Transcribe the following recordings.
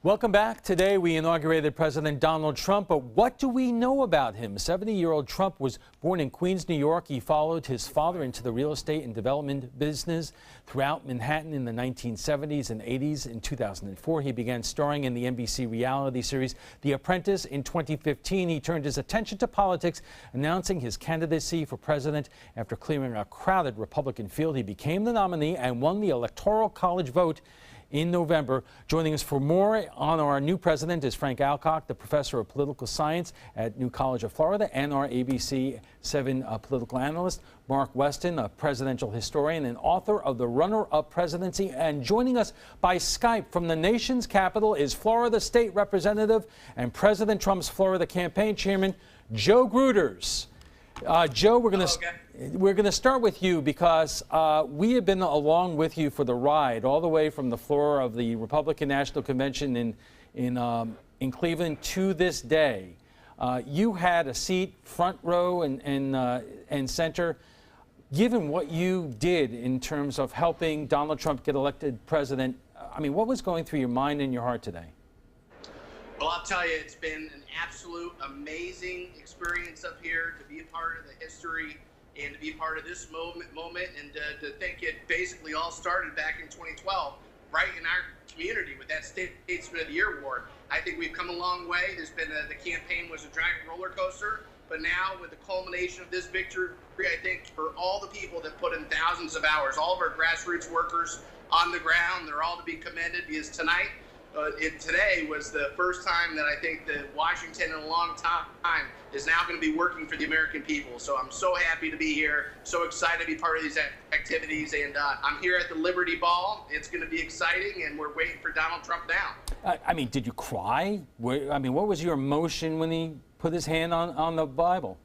Welcome back. Today we inaugurated President Donald Trump, but what do we know about him? 70-year-old Trump was born in Queens, New York. He followed his father into the real estate and development business throughout Manhattan in the 1970s and 80s. In 2004, he began starring in the NBC reality series The Apprentice. In 2015, he turned his attention to politics, announcing his candidacy for president. After clearing a crowded Republican field, he became the nominee and won the Electoral College vote in November. Joining us for more on our new president is Frank Alcock, the professor of political science at New College of Florida, and our ABC 7 political analyst, Mark Weston, a presidential historian and author of The Runner-Up Presidency. And joining us by Skype from the nation's capital is Florida State Representative and President Trump's Florida campaign chairman, Joe Gruters. Joe, we're going to start with you because we have been along with you for the ride all the way from the floor of the Republican National Convention in Cleveland to this day. You had a seat front row and center. Given what you did in terms of helping Donald Trump get elected president, I mean, what was going through your mind and your heart today? Well, I'll tell you, it's been an absolute amazing experience up here to be a part of the history and to be a part of this moment and to think it basically all started back in 2012, right in our community with that Statesman of the Year award. I think we've come a long way. There's been the campaign was a giant roller coaster, but now with the culmination of this victory, I think for all the people that put in thousands of hours, all of our grassroots workers on the ground, they're all to be commended because tonight, today was the first time that I think that Washington in a long time is now going to be working for the American people. So I'm so happy to be here, so excited to be part of these activities. And I'm here at the Liberty Ball. It's going to be exciting, and we're waiting for Donald Trump now. I mean, did you cry? I mean, what was your emotion when he put his hand on the Bible?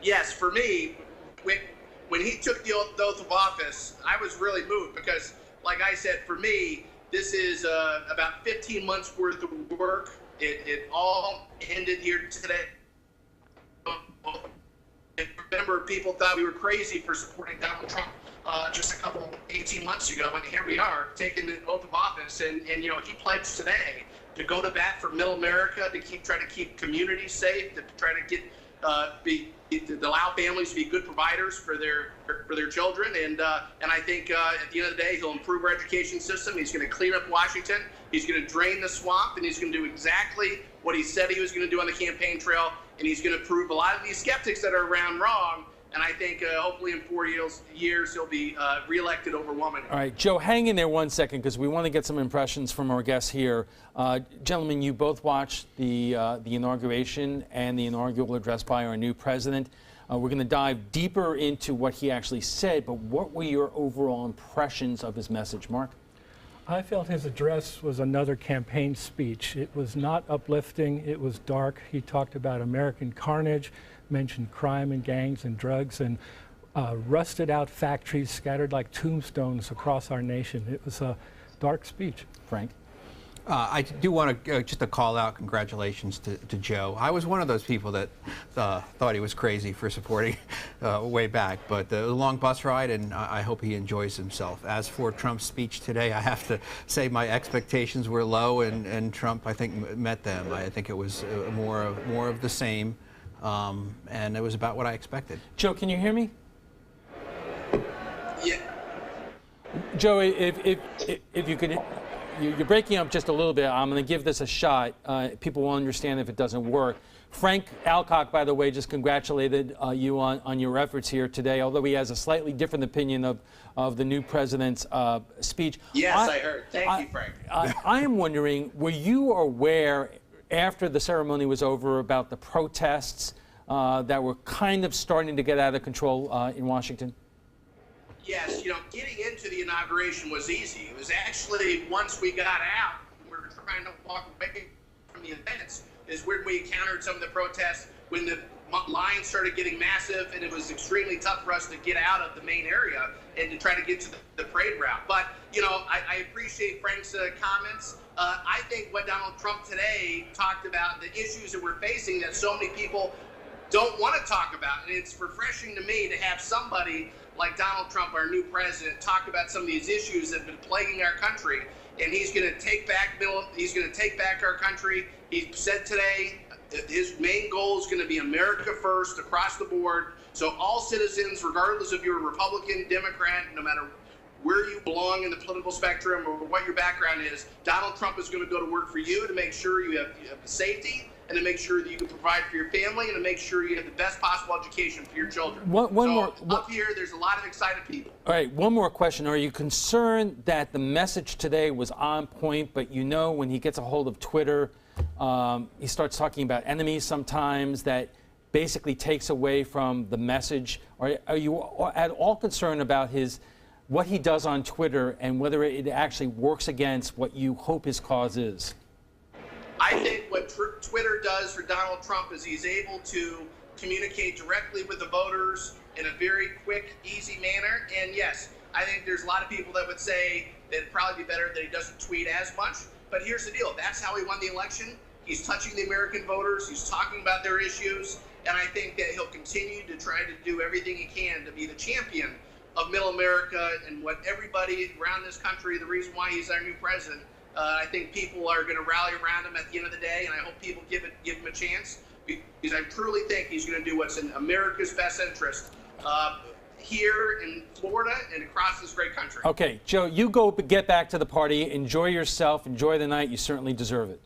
Yes, for me, when he took the oath of office, I was really moved because, like I said, for me, this is about 15 months worth of work. It all ended here today. Remember, people thought we were crazy for supporting Donald Trump just 18 months ago, and here we are taking the oath of office. And you know, he pledged today to go to bat for Middle America, to try to keep communities safe, to try to get to allow families to be good providers for their children, and I think at the end of the day, he'll improve our education system. He's going to clean up Washington. He's going to drain the swamp, and he's going to do exactly what he said he was going to do on the campaign trail. And he's going to prove a lot of these skeptics that are around wrong. And I think hopefully in 4 years he'll be reelected overwhelmingly. All right, Joe, hang in there 1 second because we want to get some impressions from our guests here. Gentlemen, you both watched the inauguration and the inaugural address by our new president. We're going to dive deeper into what he actually said, but what were your overall impressions of his message, Mark? I felt his address was another campaign speech. It was not uplifting. It was dark. He talked about American carnage, mentioned crime and gangs and drugs, and rusted out factories scattered like tombstones across our nation. It was a dark speech. Frank? I do want to just a call out congratulations to Joe. I was one of those people that thought he was crazy for supporting way back, but the long bus ride, and I hope he enjoys himself. As for Trump's speech today, I have to say my expectations were low, and Trump, I think, met them. I think it was more of the same, and it was about what I expected. Joe, can you hear me? Yeah. Joe, if you could. You're breaking up just a little bit. I'm going to give this a shot. People will understand if it doesn't work. Frank Alcock, by the way, just congratulated you on your efforts here today, although he has a slightly different opinion of the new president's speech. Yes, I heard. Thank you, Frank. I am wondering, were you aware after the ceremony was over about the protests that were kind of starting to get out of control in Washington? Yes, you know, getting into the inauguration was easy. It was actually once we got out, we were trying to walk away from the events, is when we encountered some of the protests, when the lines started getting massive, and it was extremely tough for us to get out of the main area and to try to get to the parade route. But, you know, I appreciate Frank's comments. I think what Donald Trump today talked about, the issues that we're facing that so many people don't want to talk about. And it's refreshing to me to have somebody like Donald Trump, our new president, talk about some of these issues that have been plaguing our country. and he's going to take back our country. He said today his main goal is going to be America first across the board. So all citizens, regardless if you're a Republican, Democrat, no matter where you belong in the political spectrum or what your background is, Donald Trump is going to go to work for you to make sure you have safety and to make sure that you can provide for your family and to make sure you have the best possible education for your children. Up here, there's a lot of excited people. All right, one more question. Are you concerned that the message today was on point, but you know when he gets a hold of Twitter, he starts talking about enemies sometimes that basically takes away from the message? Are you at all concerned about what he does on Twitter and whether it actually works against what you hope his cause is? I think what Twitter does for Donald Trump is he's able to communicate directly with the voters in a very quick, easy manner. And yes, I think there's a lot of people that would say that it'd probably be better that he doesn't tweet as much. But here's the deal. That's how he won the election. He's touching the American voters. He's talking about their issues. And I think that he'll continue to try to do everything he can to be the champion of middle America and what everybody around this country, the reason why he's our new president. I think people are going to rally around him at the end of the day, and I hope people give him a chance, because I truly think he's going to do what's in America's best interest here in Florida and across this great country. Okay, Joe, you go get back to the party. Enjoy yourself. Enjoy the night. You certainly deserve it.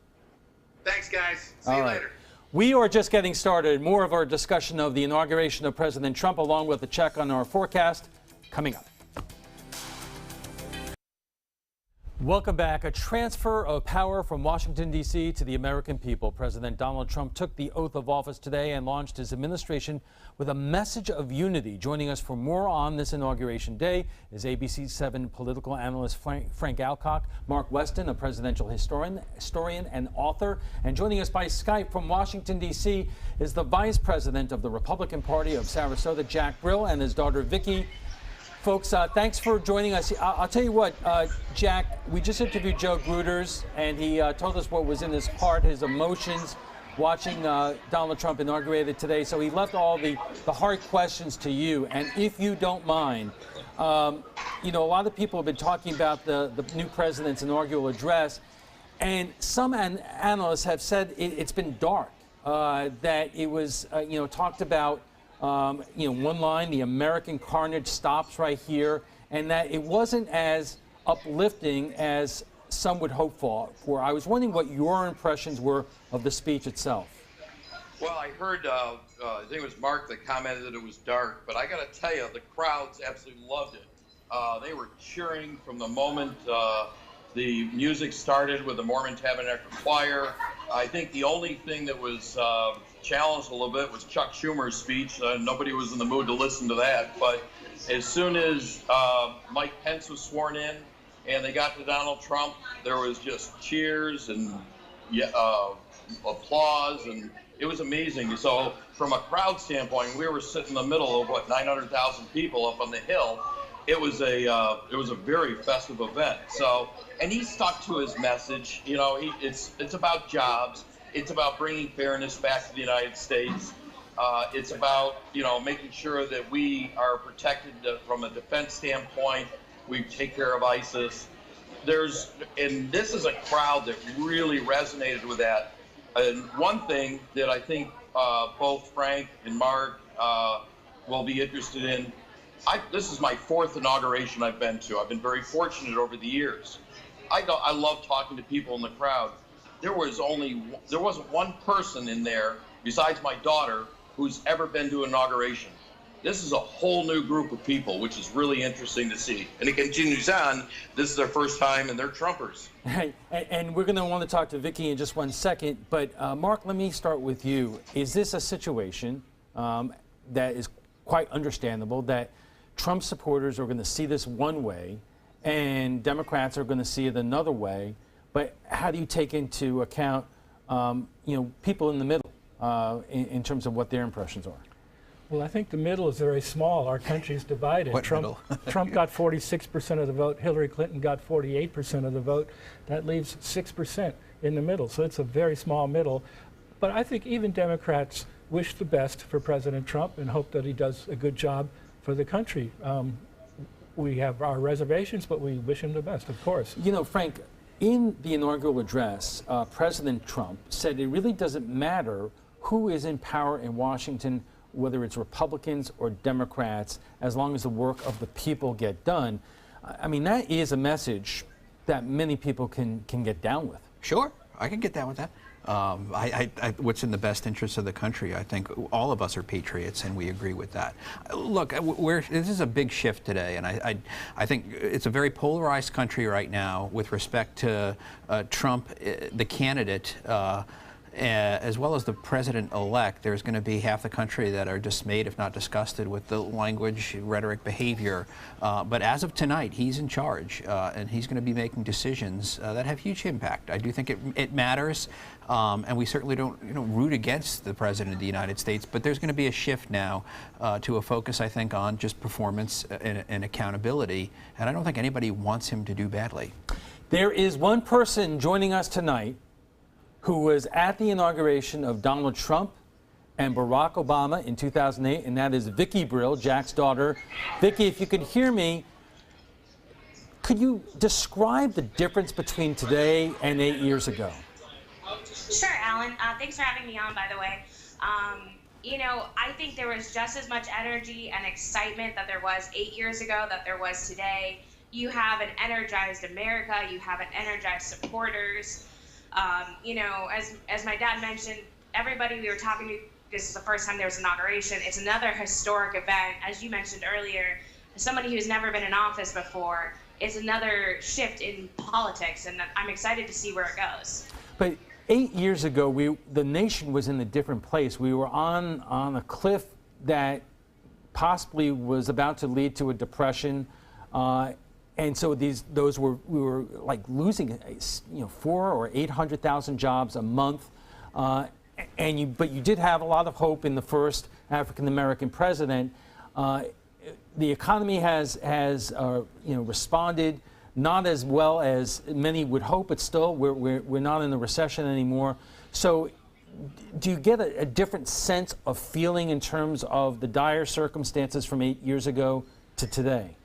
Thanks, guys. See you later. We are just getting started. More of our discussion of the inauguration of President Trump, along with a check on our forecast, coming up. Welcome back. A transfer of power from Washington, D.C. to the American people. President Donald Trump took the oath of office today and launched his administration with a message of unity. Joining us for more on this Inauguration Day is ABC 7 political analyst Frank Alcock, Mark Weston, a presidential historian and author. And joining us by Skype from Washington, D.C. is the vice president of the Republican Party of Sarasota, Jack Brill, and his daughter, Vicki. Folks, thanks for joining us. I'll tell you what, Jack, we just interviewed Joe Gruters, and he told us what was in his heart, his emotions, watching Donald Trump inaugurated today. So he left all the hard questions to you. And if you don't mind, you know, a lot of people have been talking about the new president's inaugural address, and some analysts have said it's been dark, that it was, you know, talked about, you know, one line, the American carnage stops right here, and that it wasn't as uplifting as some would hope for. I was wondering what your impressions were of the speech itself. Well, I heard, I think it was Mark that commented that it was dark, but I got to tell you, the crowds absolutely loved it. They were cheering from the moment the music started with the Mormon Tabernacle Choir. I think the only thing that was challenged a little bit was Chuck Schumer's speech. Nobody was in the mood to listen to that. But as soon as Mike Pence was sworn in and they got to Donald Trump, there was just cheers and applause, and it was amazing. So from a crowd standpoint, we were sitting in the middle of, 900,000 people up on the Hill. It was a very festive event. So, and he stuck to his message. You know, it's about jobs. It's about bringing fairness back to the United States. It's about, you know, making sure that we are protected from a defense standpoint. We take care of ISIS. And this is a crowd that really resonated with that. And one thing that I think both Frank and Mark will be interested in, this is my fourth inauguration I've been to. I've been very fortunate over the years. I love talking to people in the crowd. There wasn't one person in there besides my daughter who's ever been to an inauguration. This is a whole new group of people, which is really interesting to see. And it continues on. This is their first time, and they're Trumpers. Right. And we're going to want to talk to Vicki in just one second. But Mark, let me start with you. Is this a situation that is quite understandable, that Trump supporters are going to see this one way and Democrats are going to see it another way? But how do you take into account, you know, people in the middle in terms of what their impressions are? Well, I think the middle is very small. Our country's divided. What Trump got 46% of the vote. Hillary Clinton got 48% of the vote. That leaves 6% in the middle. So it's a very small middle. But I think even Democrats wish the best for President Trump and hope that he does a good job for the country. We have our reservations, but we wish him the best, of course. You know, Frank, In the inaugural address, President Trump said it really doesn't matter who is in power in Washington, whether it's Republicans or Democrats, as long as the work of the people get done. I mean, that is a message that many people can get down with. Sure, I can get down with that. What's in the best interest of the country? I think all of us are patriots, and we agree with that. Look, this is a big shift today, and I think it's a very polarized country right now with respect to Trump, the candidate, as well as the president-elect. There's going to be half the country that are dismayed, if not disgusted, with the language, rhetoric, behavior. But as of tonight, he's in charge, and he's going to be making decisions that have huge impact. I do think it matters, and we certainly don't root against the president of the United States. But there's going to be a shift now to a focus, I think, on just performance and accountability. And I don't think anybody wants him to do badly. There is one person joining us tonight who was at the inauguration of Donald Trump and Barack Obama in 2008, and that is Vicki Briggs, Jack's daughter. Vicki, if you could hear me, could you describe the difference between today and 8 years ago? Sure, Alan. Thanks for having me on, by the way. I think there was just as much energy and excitement that there was 8 years ago that there was today. You have an energized America. You have an energized supporters. As my dad mentioned, everybody we were talking to, this is the first time there was an inauguration. It's another historic event. As you mentioned earlier, as somebody who's never been in office before, it's another shift in politics, and I'm excited to see where it goes. But 8 years ago, the nation was in a different place. We were on a cliff that possibly was about to lead to a depression. And so we were like losing, 400,000 or 800,000 jobs a month, but you did have a lot of hope in the first African American president. The economy has responded not as well as many would hope, but still we're not in a recession anymore. So, do you get a different sense of feeling in terms of the dire circumstances from 8 years ago to today?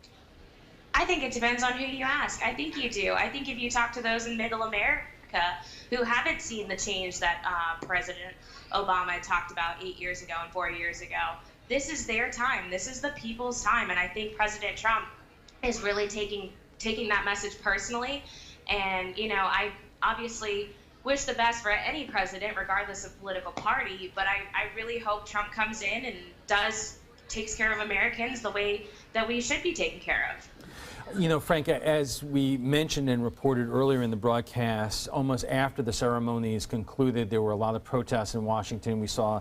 I think it depends on who you ask. I think you do. I think if you talk to those in Middle America who haven't seen the change that President Obama talked about 8 years ago and 4 years ago, this is their time. This is the people's time. And I think President Trump is really taking that message personally. And, I obviously wish the best for any president, regardless of political party. But I really hope Trump comes in and takes care of Americans the way that we should be taken care of. Frank, as we mentioned and reported earlier in the broadcast, almost after the ceremonies concluded, there were a lot of protests in Washington. We saw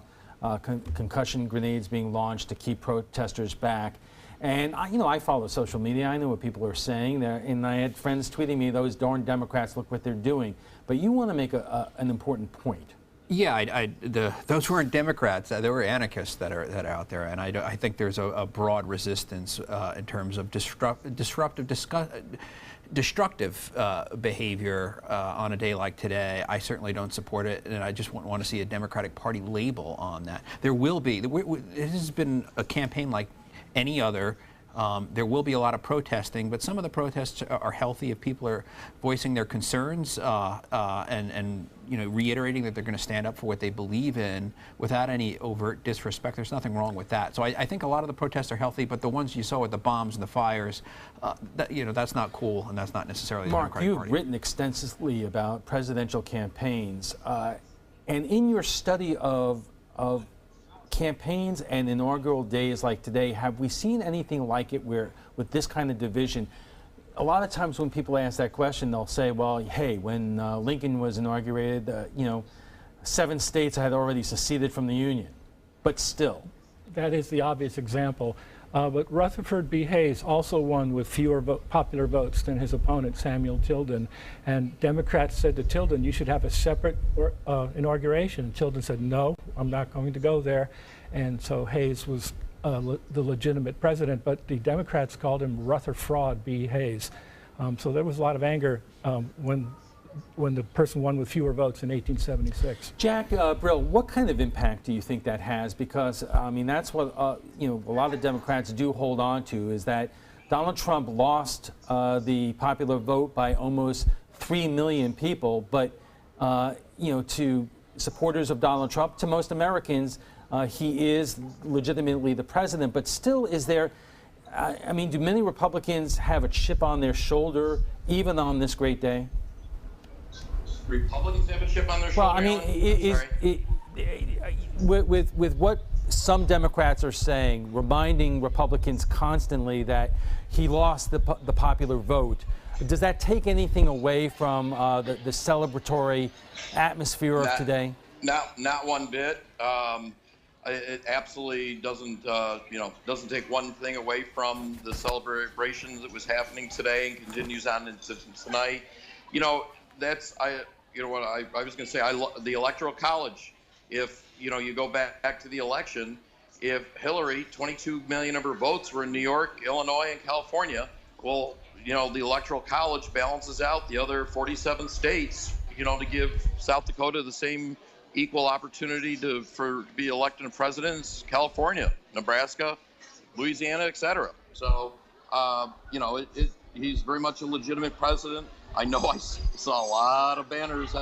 concussion grenades being launched to keep protesters back. And, I follow social media. I know what people are saying there. And I had friends tweeting me, those darn Democrats, look what they're doing. But you want to make an important point. Yeah, those weren't Democrats. There were anarchists that are out there, and I think there's a broad resistance in terms of destructive behavior on a day like today. I certainly don't support it, and I just want to see a Democratic Party label on that. There will be. It has been a campaign like any other. There will be a lot of protesting, but some of the protests are healthy if people are voicing their concerns and reiterating that they're going to stand up for what they believe in without any overt disrespect. There's nothing wrong with that. So I think a lot of the protests are healthy, but the ones you saw with the bombs and the fires, that's not cool, and that's not necessarily the Democratic Party. Mark, you've written extensively about presidential campaigns, and in your study of campaigns and inaugural days like today, have we seen anything like it where, with this kind of division, a lot of times when people ask that question, they'll say, well, hey, when Lincoln was inaugurated, 7 states had already seceded from the Union, but still. That is the obvious example. But Rutherford B. Hayes also won with fewer popular votes than his opponent, Samuel Tilden. And Democrats said to Tilden, you should have a separate inauguration. And Tilden said, no, I'm not going to go there. And so Hayes was the legitimate president, but the Democrats called him Rutherford B. Hayes. So there was a lot of anger when the person won with fewer votes in 1876. Jack Brill, what kind of impact do you think that has? Because, that's what, a lot of Democrats do hold on to, is that Donald Trump lost the popular vote by almost 3 million people, but you know, to supporters of Donald Trump, to most Americans, he is legitimately the president. But still, is there? I mean, do many Republicans have a chip on their shoulder, even on this great day? Republicans have a chip on their shoulder? Well, I mean, with what some Democrats are saying, reminding Republicans constantly that he lost the popular vote, does that take anything away from the celebratory atmosphere of today? Not one bit. It absolutely doesn't, doesn't take one thing away from the celebrations that was happening today and continues on into tonight. You know, I was going to say. The Electoral College. If you go back to the election, if Hillary, 22 million of her votes were in New York, Illinois, and California, well, the Electoral College balances out the other 47 states, to give South Dakota the same equal opportunity to be elected president as California, Nebraska, Louisiana, etc. So, he's very much a legitimate president. I know I saw a lot of banners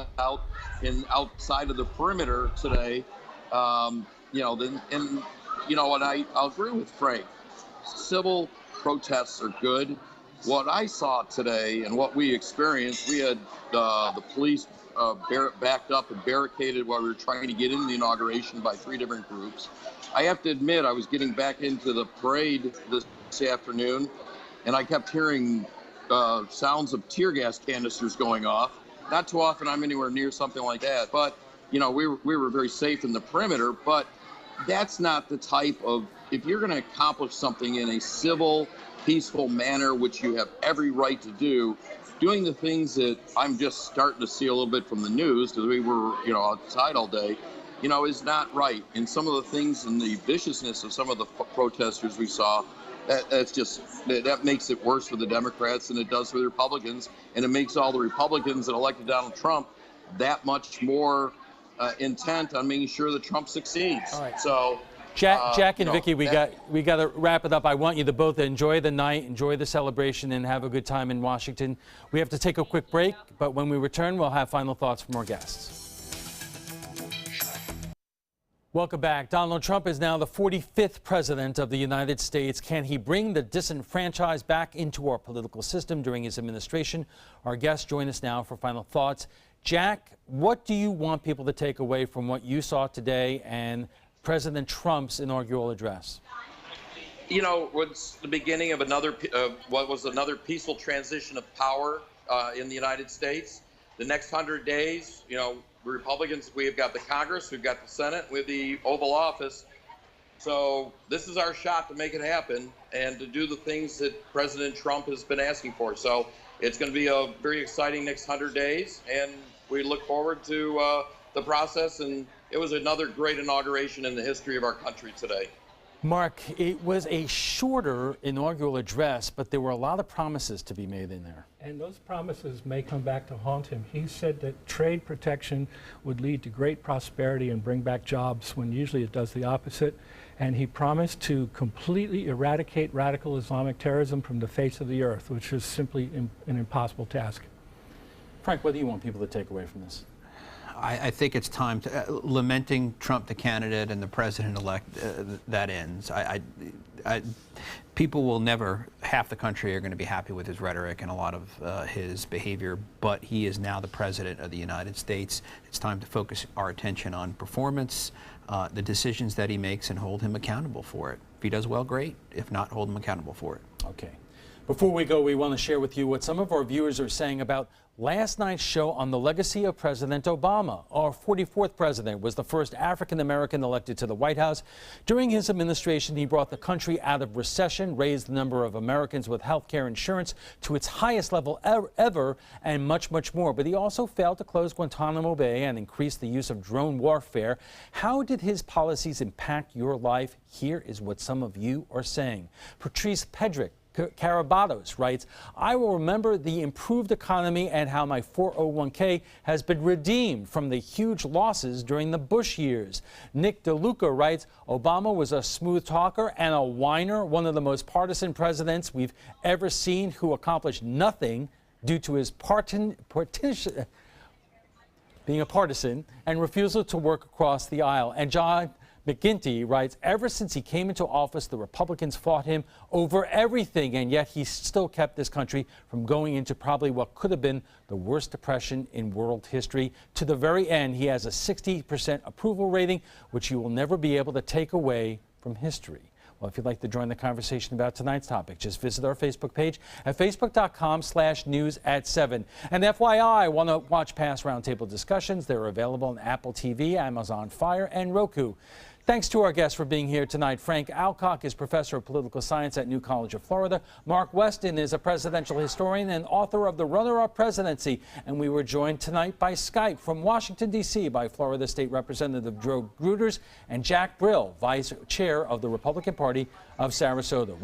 outside of the perimeter today. And I'll agree with Frank. Civil protests are good. What I saw today and what we experienced, we had the police backed up and barricaded while we were trying to get into the inauguration by 3 different groups. I have to admit, I was getting back into the parade this afternoon, and I kept hearing sounds of tear gas canisters going off. Not too often I'm anywhere near something like that, but we were very safe in the perimeter. But that's not the type of, if you're going to accomplish something in a civil, peaceful manner, which you have every right to do, doing the things that I'm just starting to see a little bit from the news, because we were outside all day, is not right. And some of the things and the viciousness of some of the protesters we saw, that makes it worse for the Democrats than it does for the Republicans, and it makes all the Republicans that elected Donald Trump that much more intent on making sure that Trump succeeds. All right. So, Jack and Vicki, we got to wrap it up. I want you to both enjoy the night, enjoy the celebration, and have a good time in Washington. We have to take a quick break, but when we return, we'll have final thoughts from our guests. Welcome back. Donald Trump is now the 45th president of the United States. Can he bring the disenfranchised back into our political system during his administration? Our guests join us now for final thoughts. Jack, what do you want people to take away from what you saw today and President Trump's inaugural address? It's the beginning of what was another peaceful transition of power in the United States. The next 100 days, Republicans, we've got the Congress, we've got the Senate, we have the Oval Office. So this is our shot to make it happen and to do the things that President Trump has been asking for. So it's going to be a very exciting next 100 days, and we look forward to the process. And it was another great inauguration in the history of our country today. Mark, it was a shorter inaugural address, but there were a lot of promises to be made in there. And those promises may come back to haunt him. He said that trade protection would lead to great prosperity and bring back jobs, when usually it does the opposite. And he promised to completely eradicate radical Islamic terrorism from the face of the earth, which is simply an impossible task. Frank, what do you want people to take away from this? I think it's time to lamenting Trump the candidate and the president-elect. That ends. People will never, half the country are going to be happy with his rhetoric and a lot of his behavior, but he is now the president of the United States. It's time to focus our attention on performance, the decisions that he makes, and hold him accountable for it. If he does well, great. If not, hold him accountable for it. Okay. Before we go, we want to share with you what some of our viewers are saying about last night's show on the legacy of President Obama. Our 44th president was the first African-American elected to the White House. During his administration, he brought the country out of recession, raised the number of Americans with health care insurance to its highest level ever, and much, much more. But he also failed to close Guantanamo Bay and increase the use of drone warfare. How did his policies impact your life? Here is what some of you are saying. Patrice Pedrick Carabatos writes, I will remember the improved economy and how my 401k has been redeemed from the huge losses during the Bush years. Nick DeLuca writes, Obama was a smooth talker and a whiner, one of the most partisan presidents we've ever seen, who accomplished nothing due to his being a partisan and refusal to work across the aisle. And John McGinty writes, ever since he came into office, the Republicans fought him over everything, and yet he still kept this country from going into probably what could have been the worst depression in world history. To the very end, he has a 60% approval rating, which you will never be able to take away from history. Well, if you'd like to join the conversation about tonight's topic, just visit our Facebook page at facebook.com/news@7. And FYI, want to watch past Roundtable discussions? They're available on Apple TV, Amazon Fire, and Roku. Thanks to our guests for being here tonight. Frank Alcock is professor of political science at New College of Florida. Mark Weston is a presidential historian and author of The Runner-Up Presidency. And we were joined tonight by Skype from Washington, D.C. by Florida State Representative Joe Gruters and Jack Brill, vice chair of the Republican Party of Sarasota.